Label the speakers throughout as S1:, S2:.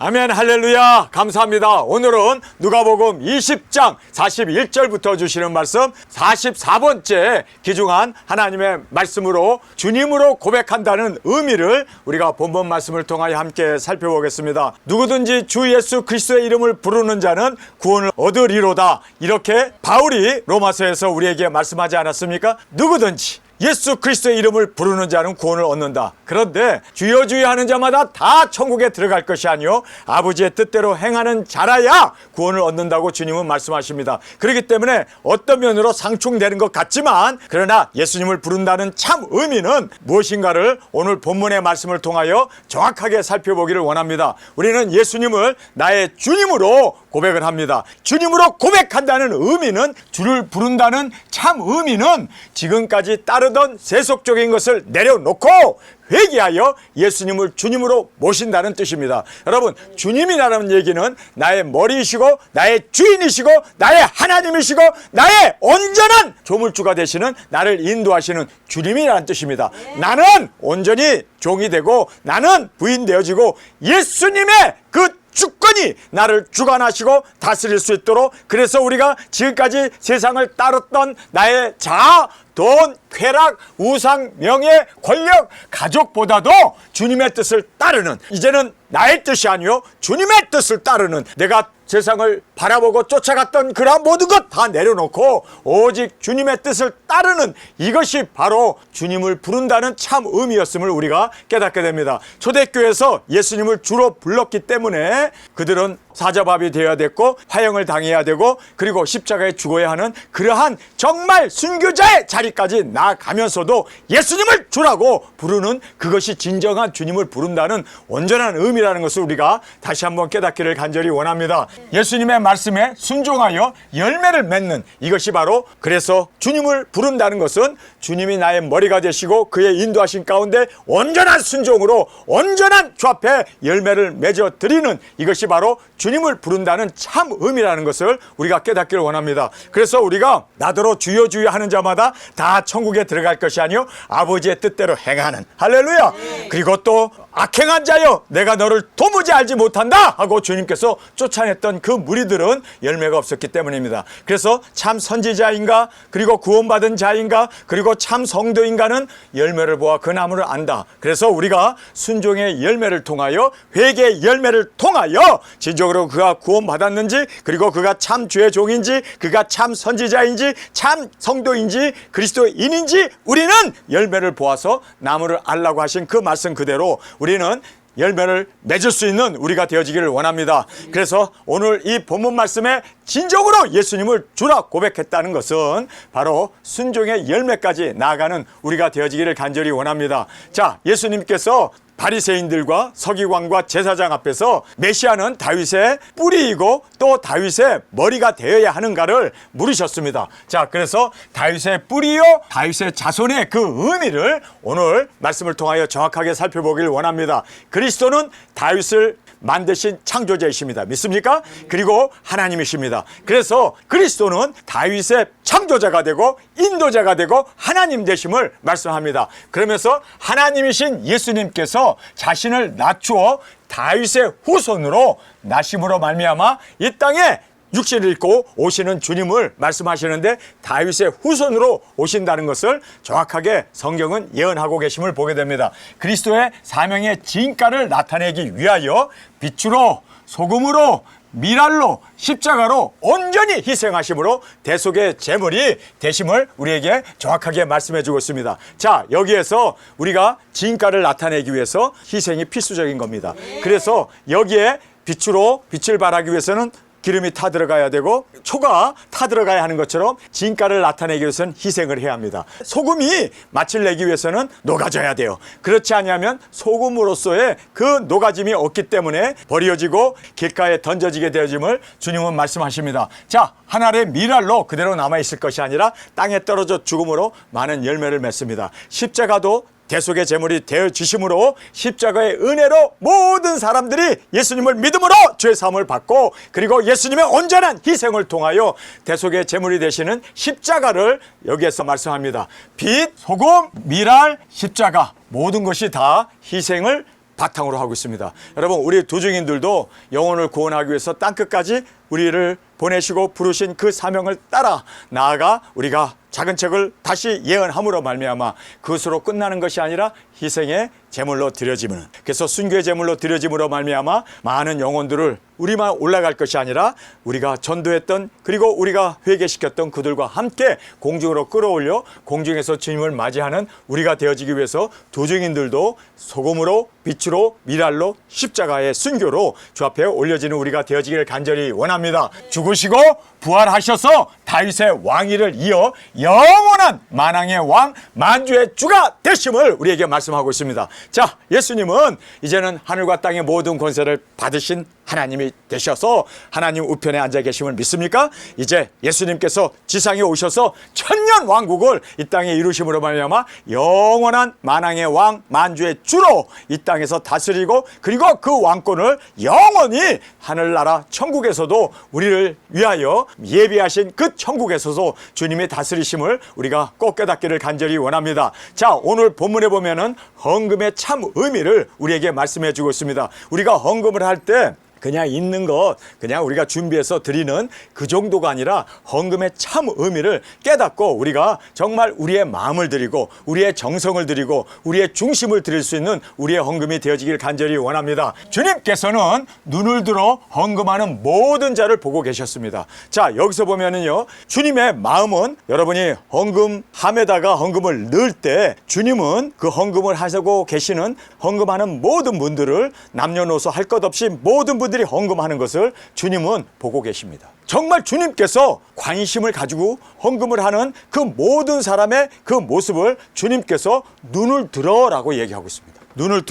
S1: 아멘. 할렐루야. 감사합니다. 오늘은 누가복음 20장 41절부터 주시는 말씀 44번째 귀중한 하나님의 말씀으로 주님으로 고백한다는 의미를 우리가 본문 말씀을 통하여 함께 살펴보겠습니다. 누구든지 주 예수 그리스도의 이름을 부르는 자는 구원을 얻으리로다. 이렇게 바울이 로마서에서 우리에게 말씀하지 않았습니까? 누구든지 예수 그리스도의 이름을 부르는 자는 구원을 얻는다. 그런데 주여 주여 하는 자마다 다 천국에 들어갈 것이 아니요 아버지의 뜻대로 행하는 자라야 구원을 얻는다고 주님은 말씀하십니다. 그렇기 때문에 어떤 면으로 상충되는 것 같지만 그러나 예수님을 부른다는 참 의미는 무엇인가를 오늘 본문의 말씀을 통하여 정확하게 살펴보기를 원합니다. 우리는 예수님을 나의 주님으로 고백을 합니다. 주님으로 고백한다는 의미는, 주를 부른다는 참 의미는 지금까지 따르던 세속적인 것을 내려놓고 회개하여 예수님을 주님으로 모신다는 뜻입니다. 여러분, 주님이라는 얘기는 나의 머리이시고 나의 주인이시고 나의 하나님이시고 나의 온전한 조물주가 되시는, 나를 인도하시는 주님이라는 뜻입니다. 나는 온전히 종이 되고 나는 부인 되어지고 예수님의 그 주권이 나를 주관하시고 다스릴 수 있도록, 그래서 우리가 지금까지 세상을 따랐던 나의 자아, 돈, 쾌락, 우상, 명예, 권력, 가족보다도 주님의 뜻을 따르는, 이제는 나의 뜻이 아니요 주님의 뜻을 따르는, 내가 세상을 바라보고 쫓아갔던 그러한 모든 것 다 내려놓고 오직 주님의 뜻을 따르는, 이것이 바로 주님을 부른다는 참 의미였음을 우리가 깨닫게 됩니다. 초대교회에서 예수님을 주로 불렀기 때문에 그들은 사자밥이 되어야 됐고 화형을 당해야 되고 그리고 십자가에 죽어야 하는 그러한 정말 순교자의 자리까지 나아가면서도 예수님을 주라고 부르는, 그것이 진정한 주님을 부른다는 온전한 의미라는 것을 우리가 다시 한번 깨닫기를 간절히 원합니다. 예수님의 말씀에 순종하여 열매를 맺는, 이것이 바로, 그래서 주님을 부른다는 것은 주님이 나의 머리가 되시고 그의 인도하신 가운데 온전한 순종으로 온전한 주 앞에 열매를 맺어 드리는, 이것이 바로 주님을 부른다는 참 의미라는 것을 우리가 깨닫기를 원합니다. 그래서 우리가 나더러 주여 주여 하는 자마다 다 천국에 들어갈 것이 아니요 아버지의 뜻대로 행하는, 할렐루야. 그리고 또 악행한 자여 내가 너를 도무지 알지 못한다 하고 주님께서 쫓아냈던 그 무리들은 열매가 없었기 때문입니다. 그래서 참 선지자인가, 그리고 구원받은 자인가, 그리고 참 성도인가는 열매를 보아 그 나무를 안다. 그래서 우리가 순종의 열매를 통하여, 회개의 열매를 통하여 진정으로 그가 구원받았는지, 그리고 그가 참 주의 종인지, 그가 참 선지자인지, 참 성도인지, 그리스도인인지 우리는 열매를 보아서 나무를 알라고 하신 그 말씀 그대로 우리는 열매를 맺을 수 있는 우리가 되어지기를 원합니다. 그래서 오늘 이 본문 말씀에 진정으로 예수님을 주라 고백했다는 것은 바로 순종의 열매까지 나아가는 우리가 되어지기를 간절히 원합니다. 자, 예수님께서 바리새인들과 서기관과 제사장 앞에서 메시아는 다윗의 뿌리이고 또 다윗의 머리가 되어야 하는가를 물으셨습니다. 자, 그래서 다윗의 뿌리요 다윗의 자손의 그 의미를 오늘 말씀을 통하여 정확하게 살펴보기를 원합니다. 그리스도는 다윗을 만드신 창조자이십니다. 믿습니까? 그리고 하나님이십니다. 그래서 그리스도는 다윗의 창조자가 되고 인도자가 되고 하나님 되심을 말씀합니다. 그러면서 하나님이신 예수님께서 자신을 낮추어 다윗의 후손으로 나심으로 말미암아 이 땅에 육신을 입고 오시는 주님을 말씀하시는데, 다윗의 후손으로 오신다는 것을 정확하게 성경은 예언하고 계심을 보게 됩니다. 그리스도의 사명의 진가를 나타내기 위하여 빛으로, 소금으로, 미랄로, 십자가로 온전히 희생하심으로 대속의 제물이 되심을 우리에게 정확하게 말씀해 주고 있습니다. 자, 여기에서 우리가 진가를 나타내기 위해서 희생이 필수적인 겁니다. 그래서 여기에 빛으로 빛을 발하기 위해서는 기름이 타 들어가야 되고 초가 타 들어가야 하는 것처럼 진가를 나타내기 위해서는 희생을 해야 합니다. 소금이 맛을 내기 위해서는 녹아져야 돼요. 그렇지 않으면 소금으로서의 그 녹아짐이 없기 때문에 버려지고 길가에 던져지게 되어짐을 주님은 말씀하십니다. 자, 한 알의 미랄로 그대로 남아있을 것이 아니라 땅에 떨어져 죽음으로 많은 열매를 맺습니다. 십자가도 대속의 제물이 되어지심으로 십자가의 은혜로 모든 사람들이 예수님을 믿음으로 죄 사함을 받고, 그리고 예수님의 온전한 희생을 통하여 대속의 제물이 되시는 십자가를 여기에서 말씀합니다. 빛, 소금, 미랄, 십자가, 모든 것이 다 희생을 바탕으로 하고 있습니다. 여러분, 우리 도중인들도 영혼을 구원하기 위해서 땅끝까지 우리를 보내시고 부르신 그 사명을 따라 나아가 우리가 작은 책을 다시 예언함으로 말미암아 그것으로 끝나는 것이 아니라 희생의 제물로 드려지면, 그래서 순교의 제물로 드려짐으로 말미암아 많은 영혼들을 우리만 올라갈 것이 아니라 우리가 전도했던, 그리고 우리가 회개시켰던 그들과 함께 공중으로 끌어올려 공중에서 주님을 맞이하는 우리가 되어지기 위해서 도중인들도 소금으로, 빛으로, 미랄로, 십자가의 순교로 주 앞에 올려지는 우리가 되어지기를 간절히 원합니다. 죽으시고 부활하셔서 다윗의 왕위를 이어 영원한 만왕의 왕, 만주의 주가 되심을 우리에게 말씀하고 있습니다. 자, 예수님은 이제는 하늘과 땅의 모든 권세를 받으신 하나님이 되셔서 하나님 우편에 앉아 계심을 믿습니까? 이제 예수님께서 지상에 오셔서 천년 왕국을 이 땅에 이루심으로 말미암아 영원한 만왕의 왕, 만주의 주로 이 땅에서 다스리고, 그리고 그 왕권을 영원히 하늘나라 천국에서도 우리를 위하여 예비하신 그 천국에서도 주님의 다스리심을 우리가 꼭 깨닫기를 간절히 원합니다. 자, 오늘 본문에 보면은 헌금의 참 의미를 우리에게 말씀해 주고 있습니다. 우리가 헌금을 할 때 그냥 있는 것 그냥 우리가 준비해서 드리는 그 정도가 아니라 헌금의 참 의미를 깨닫고 우리가 정말 우리의 마음을 드리고 우리의 정성을 드리고 우리의 중심을 드릴 수 있는 우리의 헌금이 되어지길 간절히 원합니다. 주님께서는 눈을 들어 헌금하는 모든 자를 보고 계셨습니다. 자, 여기서 보면은요, 주님의 마음은 여러분이 헌금함에다가 헌금을 넣을 때 주님은 그 헌금을 하시고 계시는 헌금하는 모든 분들을 남녀노소 할 것 없이 모든 분들이 헌금하는 것을 주님은 보고 계십니다. 정말 주님께서 관심을 가지고 헌금을 하는 그 모든 사람의 그 모습을 주님께서 눈을 들어라고 얘기하고 있습니다. 눈을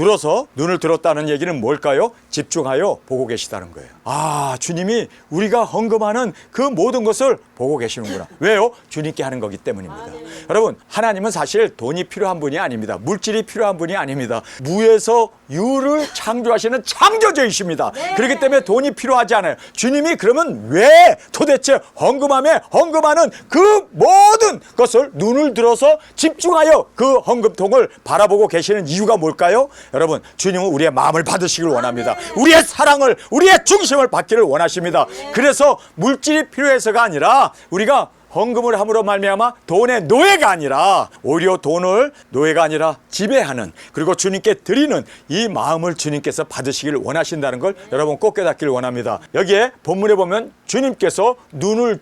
S1: 들었다는 얘기는 뭘까요? 집중하여 보고 계시다는 거예요. 아, 주님이 우리가 헌금하는 그 모든 것을 보고 계시는구나. 왜요? 주님께 하는 거기 때문입니다. 여러분, 하나님은 사실 돈이 필요한 분이 아닙니다. 물질이 필요한 분이 아닙니다. 무에서 유를 창조하시는 창조주이십니다. 그렇기 때문에 돈이 필요하지 않아요. 주님이 그러면 왜 도대체 헌금하는 그 모든 것을 눈을 들어서 집중하여 그 헌금통을 바라보고 계시는 이유가 뭘까요? 여러분, 주님은 우리의 마음을 받으시길 원합니다. 우리의 사랑을, 우리의 중심을 받기를 원하십니다. 그래서 물질이 필요해서가 아니라 우리가 헌금을 함으로 말미암아 돈의 노예가 아니라 오히려 돈을 노예가 아니라 지배하는, 그리고 주님께 드리는 이 마음을 주님께서 받으시기를 원하신다는 걸 여러분 꼭 깨닫기를 원합니다. 여기에 본문에 보면 주님께서 눈을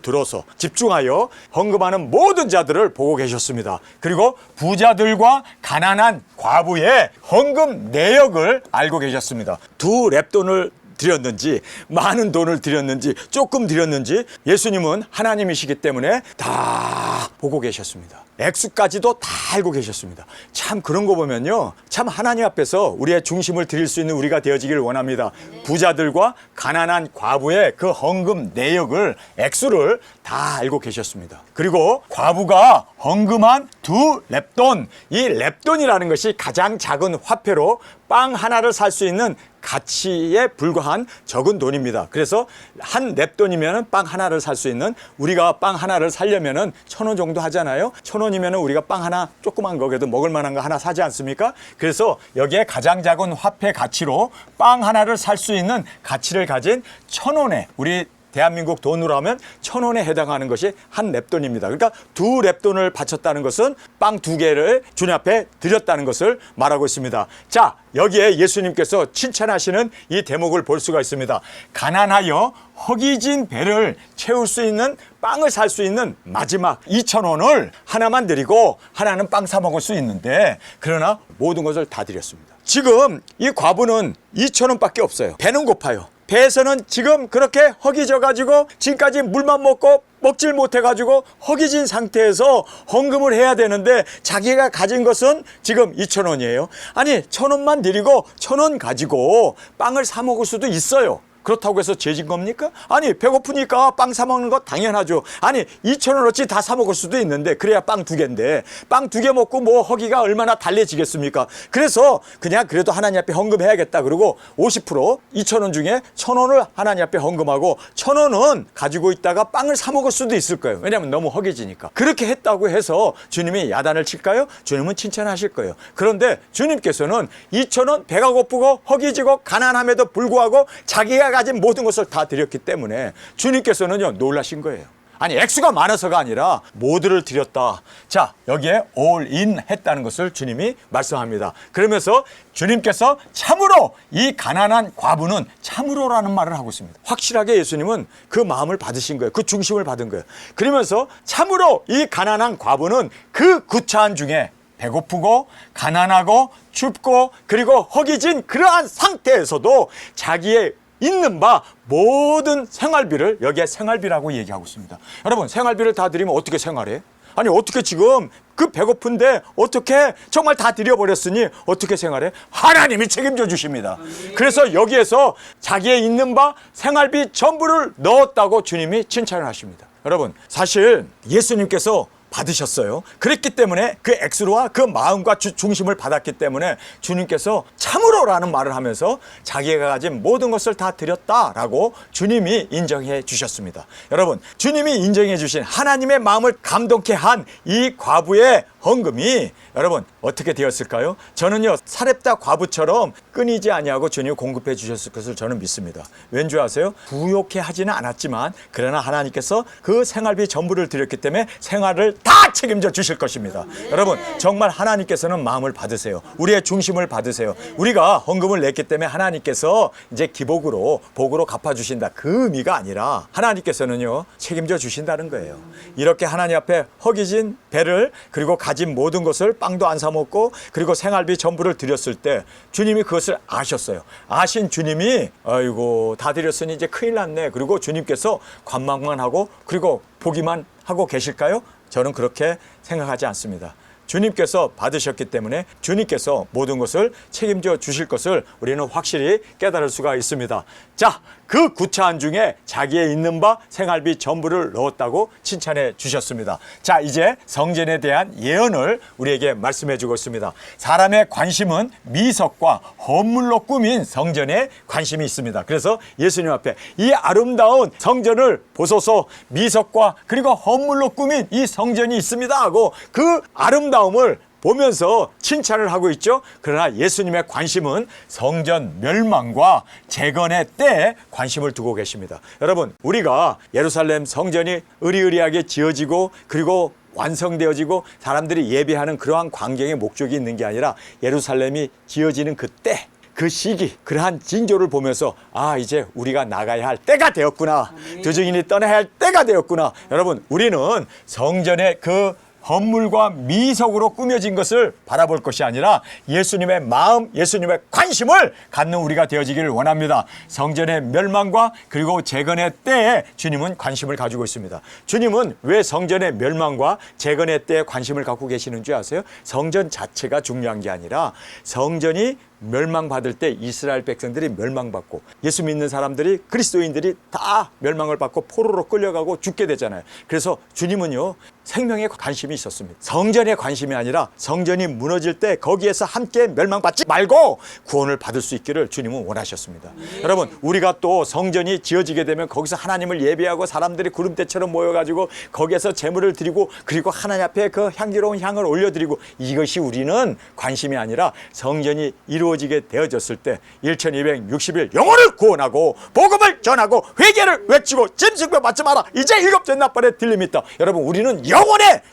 S1: 들어서 집중하여 헌금하는 모든 자들을 보고 계셨습니다. 그리고 부자들과 가난한 과부의 헌금 내역을 알고 계셨습니다. 2렙돈을 드렸는지, 많은 돈을 드렸는지, 조금 드렸는지 예수님은 하나님이시기 때문에 다 보고 계셨습니다. 액수까지도 다 알고 계셨습니다. 참 그런 거 보면요, 참 하나님 앞에서 우리의 중심을 드릴 수 있는 우리가 되어지기를 원합니다. 부자들과 가난한 과부의 그 헌금 내역을, 액수를 다 알고 계셨습니다. 그리고 과부가 헌금한 2렙돈, 이 렙돈이라는 것이 가장 작은 화폐로 빵 하나를 살 수 있는 가치에 불과한 적은 돈입니다. 그래서 한 렙돈이면 빵 하나를 살 수 있는, 우리가 빵 하나를 사려면은 1,000원 정도 하잖아요. 1,000원이면 우리가 빵 하나, 조그만 거라도 먹을 만한 거 하나 사지 않습니까? 그래서 여기에 가장 작은 화폐 가치로 빵 하나를 살 수 있는 가치를 가진 1,000원에, 우리 대한민국 돈으로 하면 1,000원에 해당하는 것이 한 렙돈입니다. 그러니까 2렙돈을 바쳤다는 것은 빵 2개를 주님 앞에 드렸다는 것을 말하고 있습니다. 자, 여기에 예수님께서 칭찬하시는 이 대목을 볼 수가 있습니다. 가난하여 허기진 배를 채울 수 있는, 빵을 살 수 있는 마지막 2,000원을 하나만 드리고 하나는 빵 사 먹을 수 있는데, 그러나 모든 것을 다 드렸습니다. 지금 이 과부는 2,000원밖에 없어요. 배는 고파요. 배에서는 지금 그렇게 허기져가지고 지금까지 물만 먹고 먹질 못해가지고 허기진 상태에서 헌금을 해야 되는데 자기가 가진 것은 지금 2,000원이에요. 아니, 1,000원만 드리고 1,000원 가지고 빵을 사 먹을 수도 있어요. 그렇다고 해서 죄진 겁니까? 아니 배고프니까 빵 사 먹는 거 당연하죠. 아니 2,000원어치 다 사 먹을 수도 있는데 그래야 빵 2개인데 빵 2개 먹고 뭐 허기가 얼마나 달래지겠습니까? 그래서 그냥 그래도 하나님 앞에 헌금해야겠다. 그리고 50% 2,000원 중에 1,000원을 하나님 앞에 헌금하고 1,000원은 가지고 있다가 빵을 사 먹을 수도 있을 거예요. 왜냐하면 너무 허기지니까. 그렇게 했다고 해서 주님이 야단을 칠까요? 주님은 칭찬하실 거예요. 그런데 주님께서는 2,000원 배가 고프고 허기지고 가난함에도 불구하고 자기가 가진 모든 것을 다 드렸기 때문에 주님께서는요 놀라신 거예요. 아니 액수가 많아서가 아니라 모두를 드렸다. 자, 여기에 all in 했다는 것을 주님이 말씀합니다. 그러면서 주님께서 참으로 이 가난한 과부는 참으로라는 말을 하고 있습니다. 확실하게 예수님은 그 마음을 받으신 거예요. 그 중심을 받은 거예요. 그러면서 참으로 이 가난한 과부는 그 구차한 중에 배고프고 가난하고 춥고 그리고 허기진 그러한 상태에서도 자기의 있는 바 모든 생활비를 여기에 생활비라고 얘기하고 있습니다. 여러분 생활비를 다 드리면 어떻게 생활해? 아니 어떻게 지금 그 배고픈데 어떻게 정말 다 드려버렸으니 어떻게 생활해? 하나님이 책임져 주십니다. 그래서 여기에서 자기의 있는 바 생활비 전부를 넣었다고 주님이 칭찬을 하십니다. 여러분 사실 예수님께서 받으셨어요. 그랬기 때문에 그 액수와 그 마음과 중심을 받았기 때문에 주님께서 참으로라는 말을 하면서 자기가 가진 모든 것을 다 드렸다라고 주님이 인정해 주셨습니다. 여러분 주님이 인정해 주신 하나님의 마음을 감동케 한 이 과부의 헌금이 여러분 어떻게 되었을까요? 저는요 사렙다 과부처럼 끊이지 아니하고 주님이 공급해 주셨을 것을 저는 믿습니다. 왠지 아세요? 부욕해 하지는 않았지만 그러나 하나님께서 그 생활비 전부를 드렸기 때문에 생활을 다 책임져 주실 것입니다. 여러분 정말 하나님께서는 마음을 받으세요. 우리의 중심을 받으세요. 우리가 헌금을 냈기 때문에 하나님께서 이제 기복으로 복으로 갚아주신다 그 의미가 아니라 하나님께서는요 책임져 주신다는 거예요. 이렇게 하나님 앞에 허기진 배를 그리고 가진 모든 것을 빵도 안 사 먹고 그리고 생활비 전부를 드렸을 때 주님이 그것을 아셨어요. 아신 주님이 아이고 다 드렸으니 이제 큰일 났네. 그리고 주님께서 관망만 하고 그리고 보기만 하고 계실까요? 저는 그렇게 생각하지 않습니다. 주님께서 받으셨기 때문에 주님께서 모든 것을 책임져 주실 것을 우리는 확실히 깨달을 수가 있습니다. 자, 그 구차한 중에 자기의 있는 바 생활비 전부를 넣었다고 칭찬해 주셨습니다. 자, 이제 성전에 대한 예언을 우리에게 말씀해 주고 있습니다. 사람의 관심은 미석과 헌물로 꾸민 성전에 관심이 있습니다. 그래서 예수님 앞에 이 아름다운 성전을 보소서 미석과 그리고 헌물로 꾸민 이 성전이 있습니다 하고 그 아름다움을 보면서 칭찬을 하고 있죠. 그러나 예수님의 관심은 성전 멸망과 재건의 때에 관심을 두고 계십니다. 여러분 우리가 예루살렘 성전이 으리으리하게 지어지고 그리고 완성되어지고 사람들이 예배하는 그러한 광경의 목적이 있는 게 아니라 예루살렘이 지어지는 그때 그 시기 그러한 징조를 보면서 아 이제 우리가 나가야 할 때가 되었구나. 두증인이 떠나야 할 때가 되었구나. 여러분 우리는 성전의 그 헌물과 미석으로 꾸며진 것을 바라볼 것이 아니라 예수님의 마음, 예수님의 관심을 갖는 우리가 되어지기를 원합니다. 성전의 멸망과 그리고 재건의 때에 주님은 관심을 가지고 있습니다. 주님은 왜 성전의 멸망과 재건의 때에 관심을 갖고 계시는 줄 아세요? 성전 자체가 중요한 게 아니라 성전이 멸망받을 때 이스라엘 백성들이 멸망받고 예수 믿는 사람들이 그리스도인들이 다 멸망을 받고 포로로 끌려가고 죽게 되잖아요. 그래서 주님은요 생명에 관심이 있었습니다. 성전에 관심이 아니라 성전이 무너질 때 거기에서 함께 멸망받지 말고 구원을 받을 수 있기를 주님은 원하셨습니다. 여러분 우리가 또 성전이 지어지게 되면 거기서 하나님을 예배하고 사람들이 구름대처럼 모여가지고 거기에서 제물을 드리고 그리고 하나님 앞에 그 향기로운 향을 올려드리고 이것이 우리는 관심이 아니라 성전이 이루어지게 되어졌을 때 1260일 영혼을 구원하고 복음을 전하고 회개를 외치고 짐승배 받지 마라 이제 일곱째 낮벌에 들림이 있다. 여러분 우리는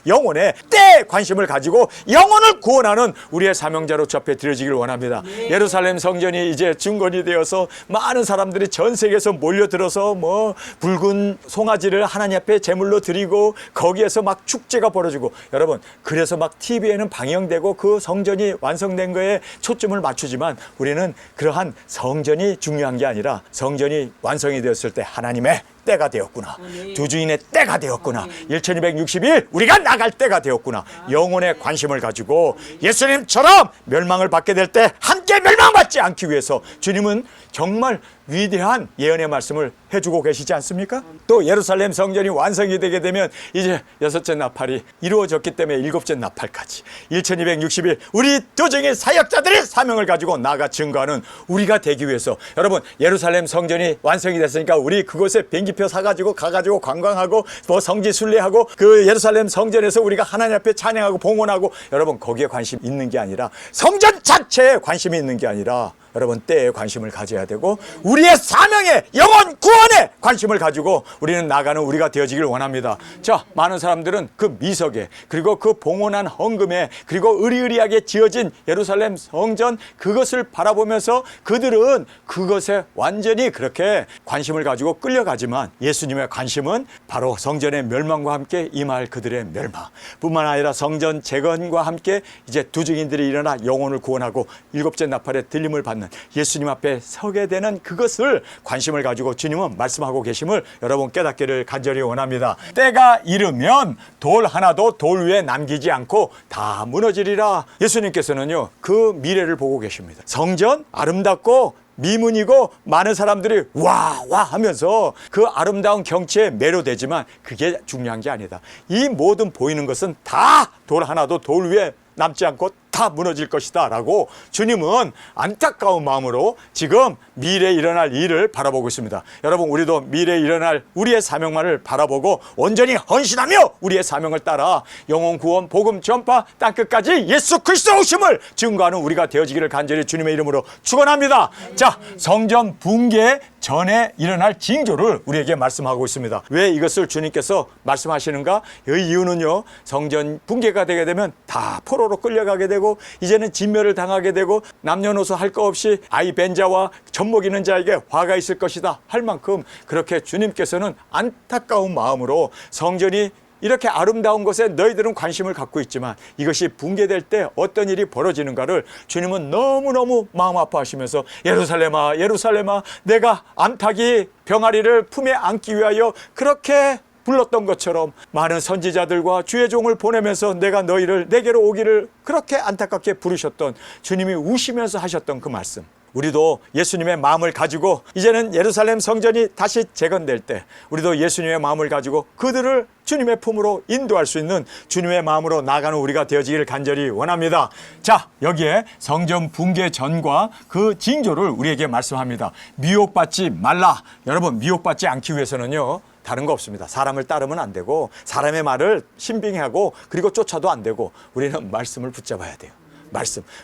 S1: 영혼의 때에 관심을 가지고 영혼을 구원하는 우리의 사명자로 접해 드려지기를 원합니다. 예루살렘 성전이 이제 증건이 되어서 많은 사람들이 전 세계에서 몰려들어서 뭐 붉은 송아지를 하나님 앞에 제물로 드리고 거기에서 막 축제가 벌어지고 여러분 그래서 막 TV에는 방영되고 그 성전이 완성된 거에 초점을 맞추지만 우리는 그러한 성전이 중요한 게 아니라 성전이 완성이 되었을 때 하나님의 때가 되었구나. 두 주인의 때가 되었구나. 1261 우리가 나갈 때가 되었구나. 영혼의 관심을 가지고 예수님처럼 멸망을 받게 될 때 함께 멸망받지 않기 위해서 주님은 정말 위대한 예언의 말씀을 해주고 계시지 않습니까? 또 예루살렘 성전이 완성이 되게 되면 이제 6째 나팔이 이루어졌기 때문에 7째 나팔까지 1261 우리 도중의 사역자들의 사명을 가지고 나가 증거하는 우리가 되기 위해서 여러분 예루살렘 성전이 완성이 됐으니까 우리 그곳에 비행기표 사가지고 가가지고 관광하고 뭐 성지 순례하고 그 예루살렘 성전에서 우리가 하나님 앞에 찬양하고 봉헌하고 여러분 거기에 관심 있는 게 아니라 성전 자체에 관심이 있는 게 아니라 여러분 때에 관심을 가져야 되고 우리의 사명에 영혼 구원에 관심을 가지고 우리는 나가는 우리가 되어지길 원합니다. 자, 많은 사람들은 그 미석에 그리고 그 봉헌한 헌금에 그리고 의리의리하게 지어진 예루살렘 성전 그것을 바라보면서 그들은 그것에 완전히 그렇게 관심을 가지고 끌려가지만 예수님의 관심은 바로 성전의 멸망과 함께 임할 그들의 멸망 뿐만 아니라 성전 재건과 함께 이제 두 증인들이 일어나 영혼을 구원하고 7째 나팔의 들림을 받는 예수님 앞에 서게 되는 그것을 관심을 가지고 주님은 말씀하고 계심을 여러분 깨닫기를 간절히 원합니다. 때가 이르면 돌 하나도 돌 위에 남기지 않고 다 무너지리라. 예수님께서는요 그 미래를 보고 계십니다. 성전 아름답고 미문이고 많은 사람들이 와 하면서 그 아름다운 경치에 매료되지만 그게 중요한 게 아니다. 이 모든 보이는 것은 다 돌 하나도 돌 위에 남지 않고 다 무너질 것이다 라고 주님은 안타까운 마음으로 지금 미래에 일어날 일을 바라보고 있습니다. 여러분 우리도 미래에 일어날 우리의 사명만을 바라보고 온전히 헌신하며 우리의 사명을 따라 영혼 구원 복음 전파 땅끝까지 예수 그리스도 오심을 증거하는 우리가 되어지기를 간절히 주님의 이름으로 축원합니다. 자, 성전 붕괴 전에 일어날 징조를 우리에게 말씀하고 있습니다. 왜 이것을 주님께서 말씀하시는가? 이 이유는요 성전 붕괴가 되게 되면 다 포로로 끌려가게 되고 이제는 진멸을 당하게 되고 남녀노소 할 거 없이 아이 벤자와 젖먹이는 자에게 화가 있을 것이다 할 만큼 그렇게 주님께서는 안타까운 마음으로 성전이 이렇게 아름다운 것에 너희들은 관심을 갖고 있지만 이것이 붕괴될 때 어떤 일이 벌어지는가를 주님은 너무너무 마음 아파하시면서 예루살렘아 예루살렘아 내가 암탉이 병아리를 품에 안기 위하여 그렇게 불렀던 것처럼 많은 선지자들과 주의 종을 보내면서 내가 너희를 내게로 오기를 그렇게 안타깝게 부르셨던 주님이 우시면서 하셨던 그 말씀 우리도 예수님의 마음을 가지고 이제는 예루살렘 성전이 다시 재건될 때 우리도 예수님의 마음을 가지고 그들을 주님의 품으로 인도할 수 있는 주님의 마음으로 나가는 우리가 되어지기를 간절히 원합니다. 자, 여기에 성전 붕괴 전과 그 징조를 우리에게 말씀합니다. 미혹받지 말라. 여러분 미혹받지 않기 위해서는요 다른 거 없습니다. 사람을 따르면 안 되고 사람의 말을 신빙하고 그리고 쫓아도 안 되고 우리는 말씀을 붙잡아야 돼요.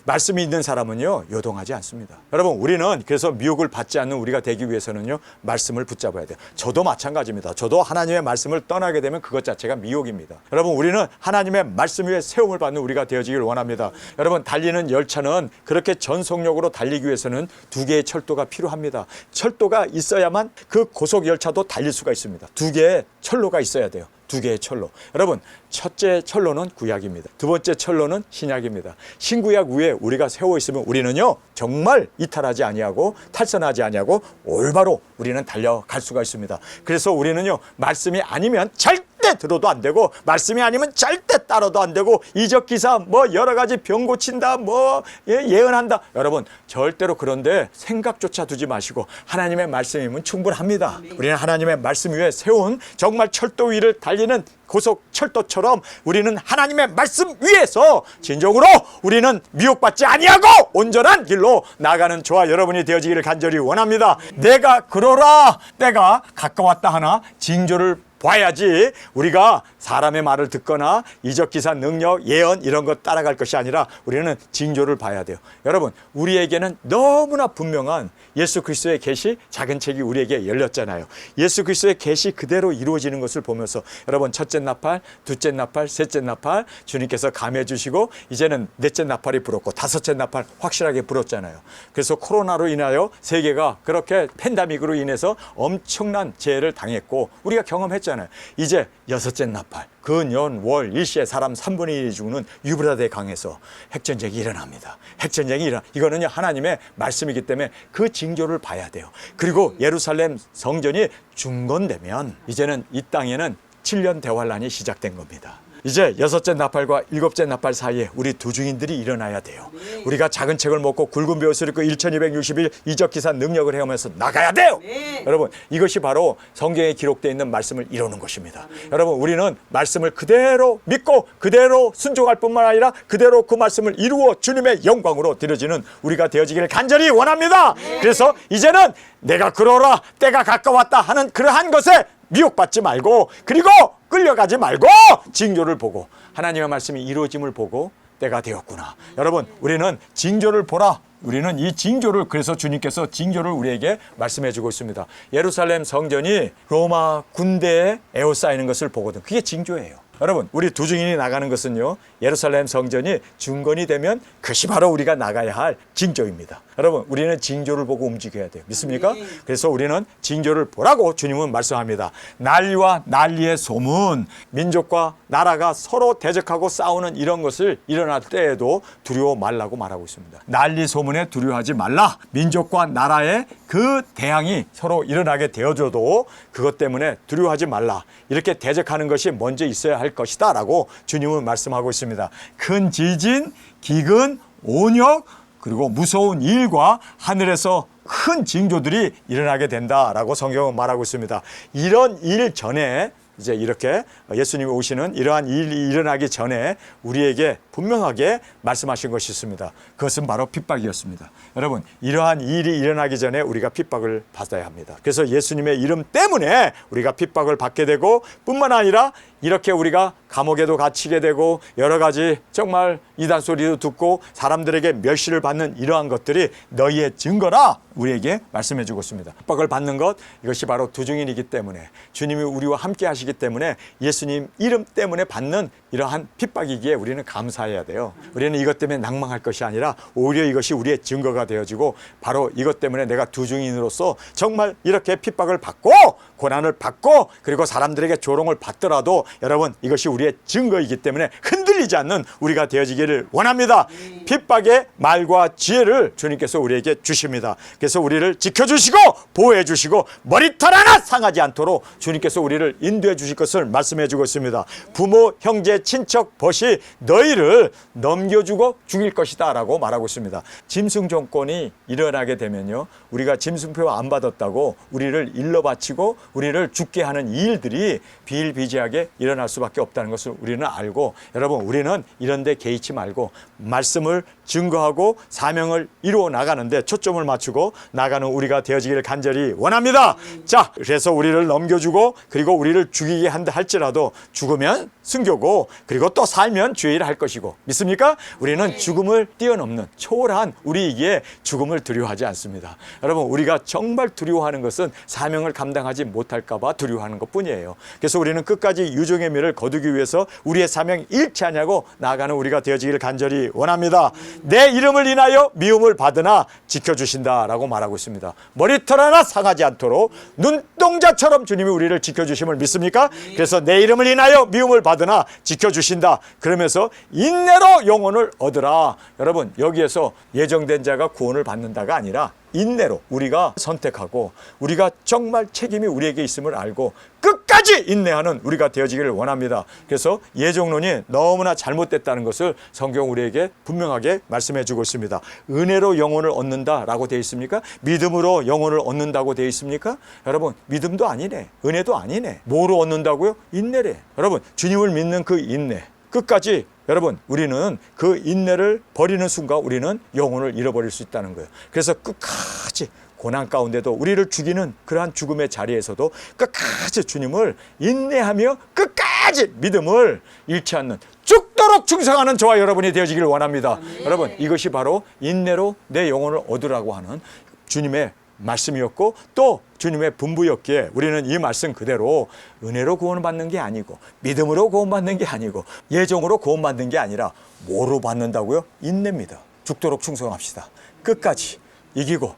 S1: 말씀이 있는 사람은요 요동하지 않습니다. 여러분 우리는 그래서 미혹을 받지 않는 우리가 되기 위해서는요 말씀을 붙잡아야 돼요. 저도 마찬가지입니다. 저도 하나님의 말씀을 떠나게 되면 그것 자체가 미혹입니다. 여러분 우리는 하나님의 말씀 위에 세움을 받는 우리가 되어지길 원합니다. 여러분 달리는 열차는 그렇게 전속력으로 달리기 위해서는 2개의 철도가 필요합니다. 철도가 있어야만 그 고속 열차도 달릴 수가 있습니다. 2개의 철로가 있어야 돼요. 2개의 철로. 여러분 첫째 철로는 구약입니다. 두 번째 철로는 신약입니다. 신구약 위에 우리가 세워 있으면 우리는요 정말 이탈하지 아니하고 탈선하지 아니하고 올바로 우리는 달려갈 수가 있습니다. 그래서 우리는요 말씀이 아니면 절대 들어도 안 되고 말씀이 아니면 절대 따라도 안 되고 이적 기사 뭐 여러 가지 병 고친다 뭐 예언한다 여러분 절대로 그런데 생각조차 두지 마시고 하나님의 말씀이면 충분합니다. 우리는 하나님의 말씀 위에 세운 정말 철도 위를 달리는 고속 철도처럼 우리는 하나님의 말씀 위에서 진정으로 우리는 미혹받지 아니하고 온전한 길로 나가는 저와 여러분이 되어지기를 간절히 원합니다. 내가 그러라 때가 가까웠다 하나 징조를 봐야지 우리가 사람의 말을 듣거나 이적기사 능력 예언 이런 것 따라갈 것이 아니라 우리는 징조를 봐야 돼요. 여러분 우리에게는 너무나 분명한 예수 그리스도의 계시 작은 책이 우리에게 열렸잖아요. 예수 그리스도의 계시 그대로 이루어지는 것을 보면서 여러분 첫째 나팔 둘째 나팔 셋째 나팔 주님께서 감해 주시고 이제는 넷째 나팔이 불었고 다섯째 나팔 확실하게 불었잖아요. 그래서 코로나로 인하여 세계가 그렇게 팬데믹으로 인해서 엄청난 재해를 당했고 우리가 경험했잖아요. 죽었잖아요. 이제 여섯째 나팔, 그 년, 월, 일시에 사람 3분의 1이 죽는 유브라데 강에서 핵전쟁이 일어납니다. 핵전쟁이 이거는요 하나님의 말씀이기 때문에 그 징조를 봐야 돼요. 그리고 예루살렘 성전이 중건되면 이제는 이 땅에는 7년 대환란이 시작된 겁니다. 이제 여섯째 나팔과 일곱째 나팔 사이에 우리 두 증인들이 일어나야 돼요. 우리가 작은 책을 먹고 굵은 벼슬 입고 1260일 이적기사 능력을 헤엄해서 나가야 돼요. 여러분, 이것이 바로 성경에 기록되어 있는 말씀을 이루는 것입니다. 여러분, 우리는 말씀을 그대로 믿고 그대로 순종할 뿐만 아니라 그대로 그 말씀을 이루어 주님의 영광으로 드려지는 우리가 되어지기를 간절히 원합니다. 그래서 이제는 내가 그러라 때가 가까웠다 하는 그러한 것에 미혹받지 말고, 그리고 끌려가지 말고 징조를 보고 하나님의 말씀이 이루어짐을 보고 때가 되었구나. 여러분, 우리는 징조를 보라. 우리는 이 징조를, 그래서 주님께서 징조를 우리에게 말씀해 주고 있습니다. 예루살렘 성전이 로마 군대에 에워싸이는 것을 보거든. 그게 징조예요. 여러분, 우리 두 증인이 나가는 것은요, 예루살렘 성전이 중건이 되면 그것이 바로 우리가 나가야 할 징조입니다. 여러분, 우리는 징조를 보고 움직여야 돼요. 믿습니까? 그래서 우리는 징조를 보라고 주님은 말씀합니다. 난리와 난리의 소문, 민족과 나라가 서로 대적하고 싸우는 이런 것을 일어날 때에도 두려워 말라고 말하고 있습니다. 난리 소문에 두려워하지 말라. 민족과 나라의 그 대항이 서로 일어나게 되어줘도 그것 때문에 두려워하지 말라. 이렇게 대적하는 것이 먼저 있어야 할 것이다 라고 주님은 말씀하고 있습니다. 큰 지진, 기근, 온역, 그리고 무서운 일과 하늘에서 큰 징조들이 일어나게 된다라고 성경은 말하고 있습니다. 이런 일 전에 이제 이렇게 예수님이 오시는 이러한 일이 일어나기 전에 우리에게 분명하게 말씀하신 것이 있습니다. 그것은 바로 핍박이었습니다. 여러분, 이러한 일이 일어나기 전에 우리가 핍박을 받아야 합니다. 그래서 예수님의 이름 때문에 우리가 핍박을 받게 되고, 뿐만 아니라 이렇게 우리가 감옥에도 갇히게 되고 여러 가지 정말 이단 소리도 듣고 사람들에게 멸시를 받는 이러한 것들이 너희의 증거라 우리에게 말씀해 주고 있습니다. 핍박을 받는 것, 이것이 바로 두 증인이기 때문에, 주님이 우리와 함께 하시기 때문에 예수님 이름 때문에 받는 이러한 핍박이기에 우리는 감사해야 돼요. 우리는 이것 때문에 낭망할 것이 아니라 오히려 이것이 우리의 증거가 되어지고, 바로 이것 때문에 내가 두 증인으로서 정말 이렇게 핍박을 받고 고난을 받고 그리고 사람들에게 조롱을 받더라도 여러분, 이것이 우리의 증거이기 때문에 흔들리지 않는 우리가 되어지기를 원합니다. 핍박의 말과 지혜를 주님께서 우리에게 주십니다. 그래서 우리를 지켜주시고 보호해 주시고 머리털 하나 상하지 않도록 주님께서 우리를 인도해 주실 것을 말씀해 주고 있습니다. 부모, 형제, 친척, 벗이 너희를 넘겨주고 죽일 것이다 라고 말하고 있습니다. 짐승 정권이 일어나게 되면요, 우리가 짐승표 안 받았다고 우리를 일러 바치고 우리를 죽게 하는 이 일들이 비일비재하게 일어날 수밖에 없다는 것을 우리는 알고, 여러분, 우리는 이런 데 개의치 말고 말씀을 증거하고 사명을 이루어 나가는데 초점을 맞추고 나가는 우리가 되어지기를 간절히 원합니다. 자, 그래서 우리를 넘겨주고 그리고 우리를 죽이게 한다 할지라도 죽으면 순교고 그리고 또 살면 주의 일을 할 것이고, 믿습니까? 우리는 죽음을 뛰어넘는 초월한 우리이기에 죽음을 두려워하지 않습니다. 여러분, 우리가 정말 두려워하는 것은 사명을 감당하지 못할까 봐 두려워하는 것뿐이에요. 그래서 우리는 끝까지 유종의 미를 거두기 위해서 우리의 사명 잃지 않냐고 나아가는 우리가 되어지기를 간절히 원합니다. 내 이름을 인하여 미움을 받으나 지켜주신다라고 말하고 있습니다. 머리털 하나 상하지 않도록 눈동자처럼 주님이 우리를 지켜주심을 믿습니까? 그래서 내 이름을 인하여 미움을 받으나 지켜주신다. 그러면서 인내로 영혼을 얻으라. 여러분, 여기에서 예정된 자가 구원을 받는다가 아니라 인내로 우리가 선택하고 우리가 정말 책임이 우리에게 있음을 알고 끝까지 인내하는 우리가 되어지기를 원합니다. 그래서 예정론이 너무나 잘못됐다는 것을 성경 우리에게 분명하게 말씀해 주고 있습니다. 은혜로 영혼을 얻는다라고 되어 있습니까? 믿음으로 영혼을 얻는다고 되어 있습니까? 여러분, 믿음도 아니네, 은혜도 아니네. 뭐로 얻는다고요? 인내래. 여러분, 주님을 믿는 그 인내, 끝까지 여러분, 우리는 그 인내를 버리는 순간 우리는 영혼을 잃어버릴 수 있다는 거예요. 그래서 끝까지 고난 가운데도 우리를 죽이는 그러한 죽음의 자리에서도 끝까지 주님을 인내하며 끝까지 믿음을 잃지 않는, 죽도록 충성하는 저와 여러분이 되어지기를 원합니다. 여러분, 이것이 바로 인내로 내 영혼을 얻으라고 하는 주님의 말씀이었고 또 주님의 분부였기에 우리는 이 말씀 그대로 은혜로 구원받는 게 아니고 믿음으로 구원받는 게 아니고 예정으로 구원받는 게 아니라 뭐로 받는다고요? 인내입니다. 죽도록 충성합시다. 끝까지 이기고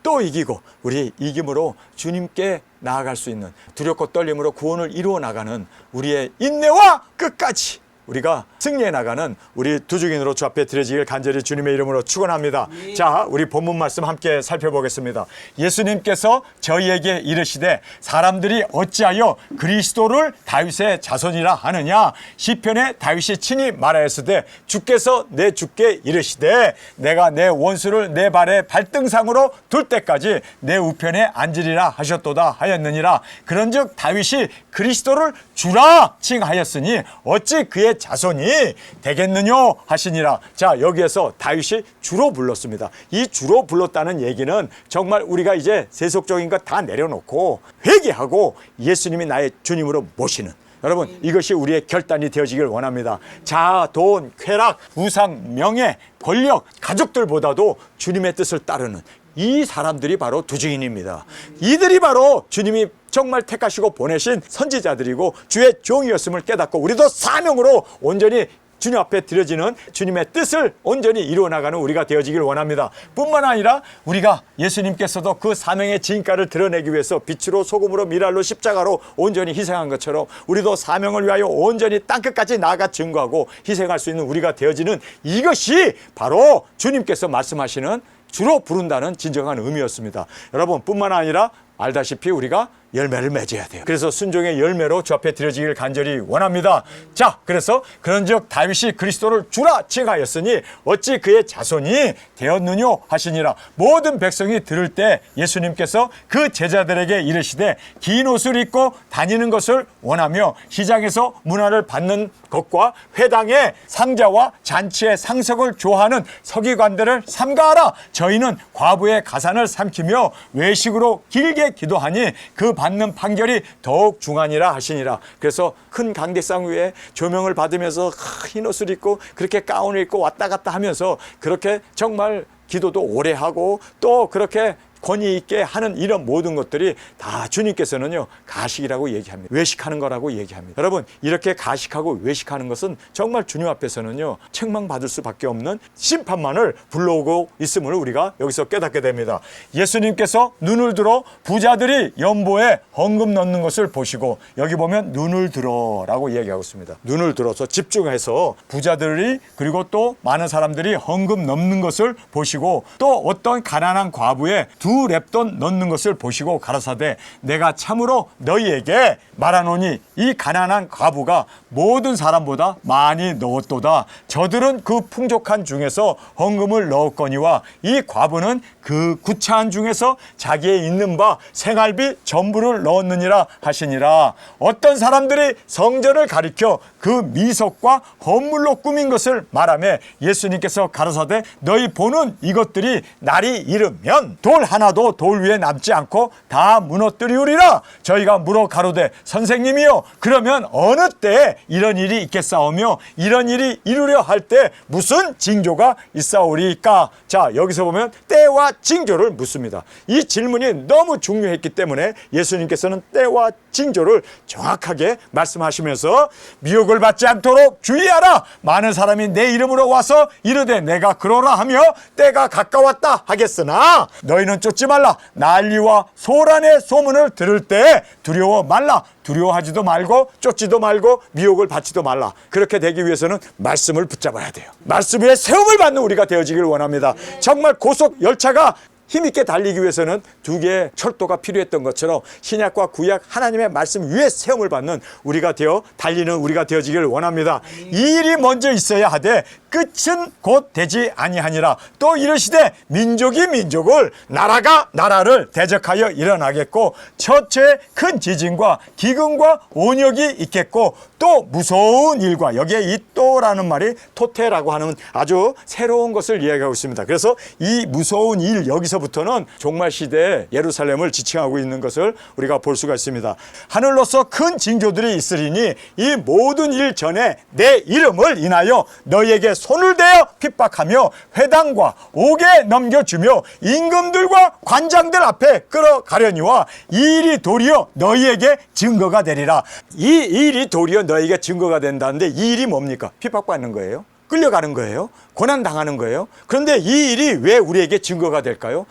S1: 또 이기고 우리 이김으로 주님께 나아갈 수 있는 두렵고 떨림으로 구원을 이루어 나가는 우리의 인내와 끝까지 우리가 승리해 나가는 우리 두 증인으로 주 앞에 드려지길 간절히 주님의 이름으로 축원합니다. 자, 우리 본문 말씀 함께 살펴보겠습니다. 예수님께서 저희에게 이르시되 사람들이 어찌하여 그리스도를 다윗의 자손이라 하느냐. 시편에 다윗이 친히 말하였으되 주께서 내 주께 이르시되 내가 내 원수를 내 발의 발등상으로 둘 때까지 내 우편에 앉으리라 하셨도다 하였느니라. 그런즉 다윗이 그리스도를 주라 칭하였으니 어찌 그의 자손이 되겠느냐 하시니라. 자, 여기에서 다윗이 주로 불렀습니다. 이 주로 불렀다는 얘기는 정말 우리가 이제 세속적인 것 다 내려놓고 회개하고 예수님이 나의 주님으로 모시는, 여러분 이것이 우리의 결단이 되어지길 원합니다. 자, 돈, 쾌락, 우상, 명예, 권력, 가족들보다도 주님의 뜻을 따르는 이 사람들이 바로 두 증인입니다. 이들이 바로 주님이 정말 택하시고 보내신 선지자들이고 주의 종이었음을 깨닫고 우리도 사명으로 온전히 주님 앞에 드려지는 주님의 뜻을 온전히 이루어나가는 우리가 되어지길 원합니다. 뿐만 아니라 우리가 예수님께서도 그 사명의 진가를 드러내기 위해서 빛으로 소금으로 미랄로 십자가로 온전히 희생한 것처럼 우리도 사명을 위하여 온전히 땅끝까지 나아가 증거하고 희생할 수 있는 우리가 되어지는 이것이 바로 주님께서 말씀하시는 주로 부른다는 진정한 의미였습니다. 여러분, 뿐만 아니라 알다시피 우리가 열매를 맺어야 돼요. 그래서 순종의 열매로 주 앞에 드려지길 간절히 원합니다. 자, 그래서 그런즉 다윗이 그리스도를 주라 칭하였으니 어찌 그의 자손이 되었느냐 하시니라. 모든 백성이 들을 때 예수님께서 그 제자들에게 이르시되 긴 옷을 입고 다니는 것을 원하며 시장에서 문화를 받는 것과 회당의 상자와 잔치의 상석을 좋아하는 서기관들을 삼가하라. 저희는 과부의 가산을 삼키며 외식으로 길게 기도하니 그 받는 판결이 더욱 중하니라 하시니라. 그래서 큰 강대상 위에 조명을 받으면서 흰 옷을 입고 그렇게 가운을 입고 왔다 갔다 하면서 그렇게 정말 기도도 오래 하고 또 그렇게 권위 있게 하는 이런 모든 것들이 다 주님께서는요 가식이라고 얘기합니다. 외식하는 거라고 얘기합니다. 여러분, 이렇게 가식하고 외식하는 것은 정말 주님 앞에서는요 책망받을 수밖에 없는 심판만을 불러오고 있음을 우리가 여기서 깨닫게 됩니다. 예수님께서 눈을 들어 부자들이 연보에 헌금 넣는 것을 보시고, 여기 보면 눈을 들어 라고 얘기하고 있습니다. 눈을 들어서 집중해서 부자들이 그리고 또 많은 사람들이 헌금 넣는 것을 보시고 또 어떤 가난한 과부의 두 렙돈 넣는 것을 보시고 가라사대 내가 참으로 너희에게 말하노니 이 가난한 과부가 모든 사람보다 많이 넣었도다. 저들은 그 풍족한 중에서 헌금을 넣었거니와 이 과부는 그 구차한 중에서 자기의 있는 바 생활비 전부를 넣었느니라 하시니라. 어떤 사람들이 성전을 가리켜 그 미석과 헌물로 꾸민 것을 말하며 예수님께서 가라사대 너희 보는 이것들이 날이 이르면 돌 하나도 돌 위에 남지 않고 다 무너뜨리우리라. 저희가 물어 가로되 선생님이여 그러면 어느 때에 이런 일이 있겠사오며 이런 일이 이루려 할 때 무슨 징조가 있사오리까. 자, 여기서 보면 때와 징조를 묻습니다. 이 질문이 너무 중요했기 때문에 예수님께서는 때와 징조를 정확하게 말씀하시면서 미혹을 받지 않도록 주의하라. 많은 사람이 내 이름으로 와서 이르되 내가 그러라 하며 때가 가까웠다 하겠으나 너희는 쫓지 말라. 난리와 소란의 소문을 들을 때 두려워 말라. 두려워하지도 말고 쫓지도 말고 미혹을 받지도 말라. 그렇게 되기 위해서는 말씀을 붙잡아야 돼요. 말씀 위에 세움을 받는 우리가 되어지길 원합니다. 정말 고속 열차가 힘있게 달리기 위해서는 두 개의 철도가 필요했던 것처럼 신약과 구약 하나님의 말씀 위에 세움을 받는 우리가 되어 달리는 우리가 되어지길 원합니다. 이 일이 먼저 있어야 하되 끝은 곧 되지 아니하니라. 또 이르시되 민족이 민족을 나라가 나라를 대적하여 일어나겠고 첫째 큰 지진과 기근과 온역이 있겠고 또 무서운 일과, 여기에 이 또라는 말이 토테라고 하는 아주 새로운 것을 이야기하고 있습니다. 그래서 이 무서운 일, 여기서부터는 종말 시대에 예루살렘을 지칭하고 있는 것을 우리가 볼 수가 있습니다. 하늘로서 큰 징조들이 있으리니 이 모든 일 전에 내 이름을 인하여 너희에게 손을 대어 핍박하며 회당과 옥에 넘겨주며 임금들과 관장들 앞에 끌어가려니와 이 일이 도리어 너희에게 증거가 되리라. 이 일이 도리어 너희에게 증거가 된다는데 이 일이 뭡니까? 핍박받는 거예요. 끌려가는 거예요. 고난당하는 거예요. 그런데 이 일이 왜 우리에게 증거가 될까요?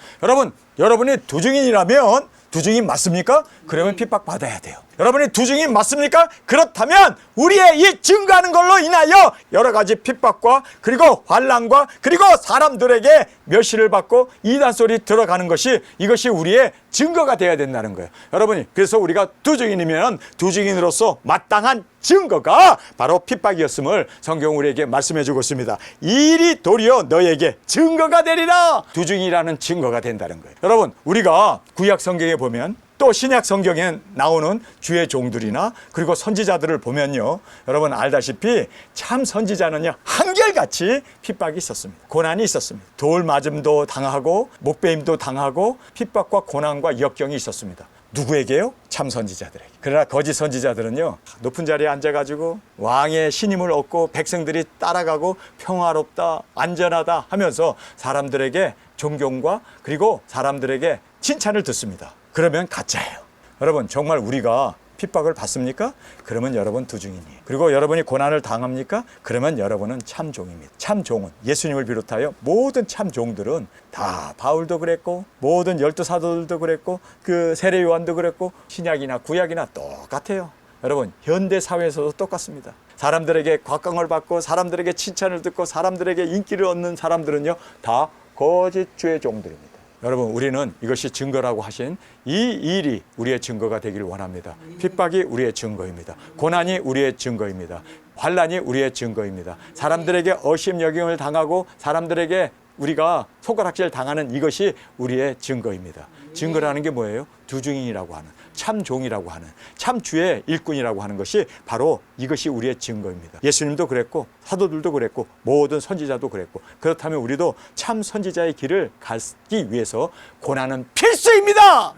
S1: 여러분이 두증인이라면 두증인 맞습니까? 그러면 핍박받아야 돼요. 여러분이 두증인 맞습니까? 그렇다면 우리의 이 증거하는 걸로 인하여 여러 가지 핍박과 그리고 환난과 그리고 사람들에게 멸시를 받고 이단 소리 들어가는 것이 이것이 우리의 증거가 되어야 된다는 거예요. 여러분이 그래서 우리가 두증인이면 두증인으로서 마땅한 증거가 바로 핍박이었음을 성경 우리에게 말씀해 주고 있습니다. 이 일이 도리어 너에게 증거가 되리라. 두증이라는 증거가 된다는 거예요. 여러분 우리가 구약 성경에 보면 또 신약 성경에 나오는 주의 종들이나 그리고 선지자들을 보면요, 여러분 알다시피 참 선지자는요 한결같이 핍박이 있었습니다. 고난이 있었습니다. 돌 맞음도 당하고 목베임도 당하고 핍박과 고난과 역경이 있었습니다. 누구에게요? 참 선지자들에게. 그러나 거짓 선지자들은요 높은 자리에 앉아가지고 왕의 신임을 얻고 백성들이 따라가고 평화롭다 안전하다 하면서 사람들에게 존경과 그리고 사람들에게 칭찬을 듣습니다. 그러면 가짜예요. 여러분 정말 우리가 핍박을 받습니까? 그러면 여러분 두증인이에요. 그리고 여러분이 고난을 당합니까? 그러면 여러분은 참 종입니다. 참 종은 예수님을 비롯하여 모든 참 종들은 다 바울도 그랬고 모든 12사도들도 그랬고 그 세례 요한도 그랬고 신약이나 구약이나 똑같아요. 여러분 현대 사회에서도 똑같습니다. 사람들에게 곽강을 받고 사람들에게 칭찬을 듣고 사람들에게 인기를 얻는 사람들은요 다 거짓 주의 종들입니다. 여러분 우리는 이것이 증거라고 하신 이 일이 우리의 증거가 되기를 원합니다. 핍박이 우리의 증거입니다. 고난이 우리의 증거입니다. 환난이 우리의 증거입니다. 사람들에게 어심여김을 당하고 사람들에게 우리가 손가락질 당하는 이것이 우리의 증거입니다. 증거라는 게 뭐예요? 두증인이라고 하는 참 종이라고 하는 참 주의 일꾼이라고 하는 것이 바로 이것이 우리의 증거입니다. 예수님도 그랬고 사도들도 그랬고 모든 선지자도 그랬고 그렇다면 우리도 참 선지자의 길을 가기 위해서 고난은 필수입니다.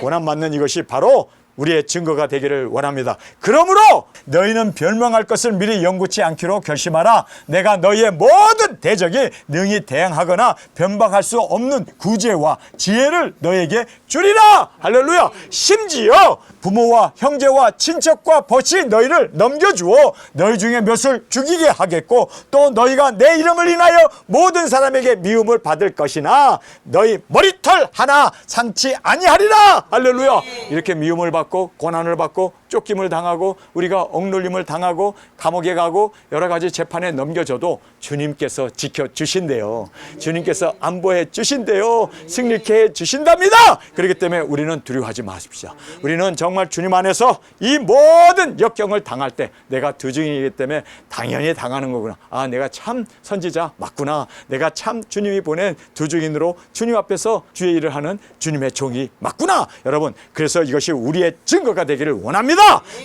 S1: 고난 받는 이것이 바로 우리의 증거가 되기를 원합니다. 그러므로 너희는 멸망할 것을 미리 영구치 않기로 결심하라. 내가 너희의 모든 대적이 능히 대항하거나 변박할 수 없는 구제와 지혜를 너희에게 주리라. 할렐루야. 심지어 부모와 형제와 친척과 벗이 너희를 넘겨주어 너희 중에 몇을 죽이게 하겠고 또 너희가 내 이름을 인하여 모든 사람에게 미움을 받을 것이나 너희 머리털 하나 상치 아니하리라. 할렐루야. 이렇게 미움을 받고 고난을 받고 쫓김을 당하고 우리가 억눌림을 당하고 감옥에 가고 여러 가지 재판에 넘겨져도 주님께서 지켜주신대요. 주님께서 안보해 주신대요. 승리케 해 주신답니다. 그렇기 때문에 우리는 두려워하지 마십시오. 우리는 정말 주님 안에서 이 모든 역경을 당할 때 내가 두증이기 때문에 당연히 당하는 거구나. 아, 내가 참 선지자 맞구나. 내가 참 주님이 보낸 두증인으로 주님 앞에서 주의 일을 하는 주님의 종이 맞구나. 여러분 그래서 이것이 우리의 증거가 되기를 원합니다.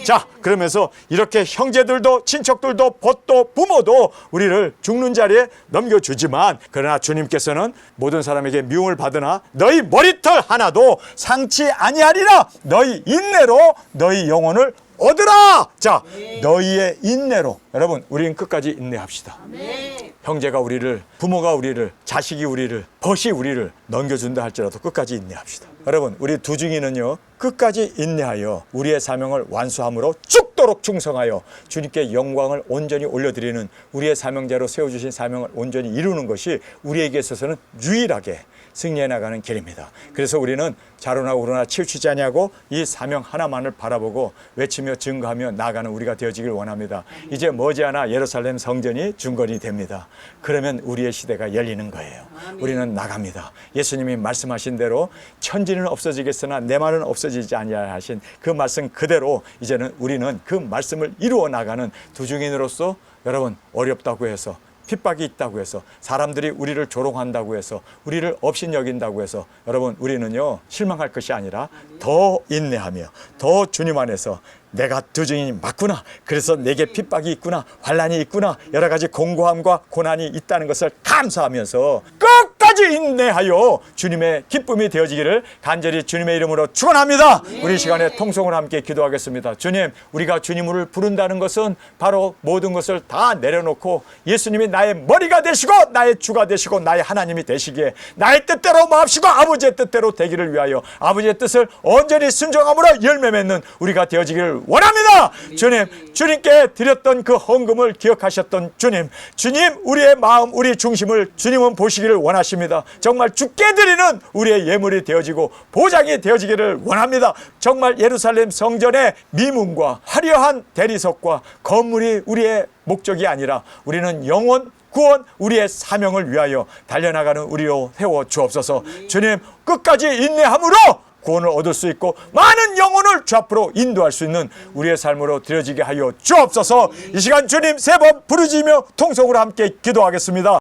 S1: 자, 그러면서 이렇게 형제들도 친척들도 벗도 부모도 우리를 죽는 자리에 넘겨주지만 그러나 주님께서는 모든 사람에게 미움을 받으나 너희 머리털 하나도 상치 아니하리라. 너희 인내로 너희 영혼을 얻으라. 자, 너희의 인내로. 여러분 우리는 끝까지 인내합시다. 형제가 우리를, 부모가 우리를, 자식이 우리를, 벗이 우리를 넘겨준다 할지라도 끝까지 인내합시다. 여러분 우리 두증인은요 끝까지 인내하여 우리의 사명을 완수함으로 죽도록 충성하여 주님께 영광을 온전히 올려드리는 우리의 사명자로 세워주신 사명을 온전히 이루는 것이 우리에게 있어서는 유일하게 승리해 나가는 길입니다. 그래서 우리는 자로나 우로나 치우치지 아니하고 이 사명 하나만을 바라보고 외치며 증거하며 나아가는 우리가 되어지길 원합니다. 이제 머지않아 예루살렘 성전이 중건이 됩니다. 그러면 우리의 시대가 열리는 거예요. 우리는 나갑니다. 예수님이 말씀하신 대로 천지는 없어지겠으나 내 말은 없어지지 아니하라 하신 그 말씀 그대로 이제는 우리는 그 말씀을 이루어 나가는 두증인으로서 여러분 어렵다고 해서 핍박이 있다고 해서 사람들이 우리를 조롱한다고 해서 우리를 업신여긴다고 해서 여러분 우리는요 실망할 것이 아니라 더 인내하며 더 주님 안에서 내가 두증인이 맞구나. 그래서 내게 핍박이 있구나. 환난이 있구나. 여러 가지 공고함과 고난이 있다는 것을 감사하면서 끝까지 인내하여 주님의 기쁨이 되어지기를 간절히 주님의 이름으로 축원합니다. 우리 시간에 통성을 함께 기도하겠습니다. 주님, 우리가 주님을 부른다는 것은 바로 모든 것을 다 내려놓고 예수님이 나의 머리가 되시고 나의 주가 되시고 나의 하나님이 되시기에 나의 뜻대로 마옵시고 아버지의 뜻대로 되기를 위하여 아버지의 뜻을 온전히 순종함으로 열매 맺는 우리가 되어지기를 원합니다. 주님, 주님께 드렸던 그 헌금을 기억하셨던 주님, 주님 우리의 마음, 우리 중심을 주님은 보시기를 원하십니다. 정말 주께 드리는 우리의 예물이 되어지고 보장이 되어지기를 원합니다. 정말 예루살렘 성전의 미문과 화려한 대리석과 건물이 우리의 목적이 아니라 우리는 영혼 구원, 우리의 사명을 위하여 달려나가는 우리로 세워 주옵소서. 주님, 끝까지 인내함으로 구원을 얻을 수 있고 많은 영혼을 주 앞으로 인도할 수 있는 우리의 삶으로 드려지게 하여 주옵소서. 이 시간 주님 세 번 부르짖으며 통성으로 함께 기도하겠습니다.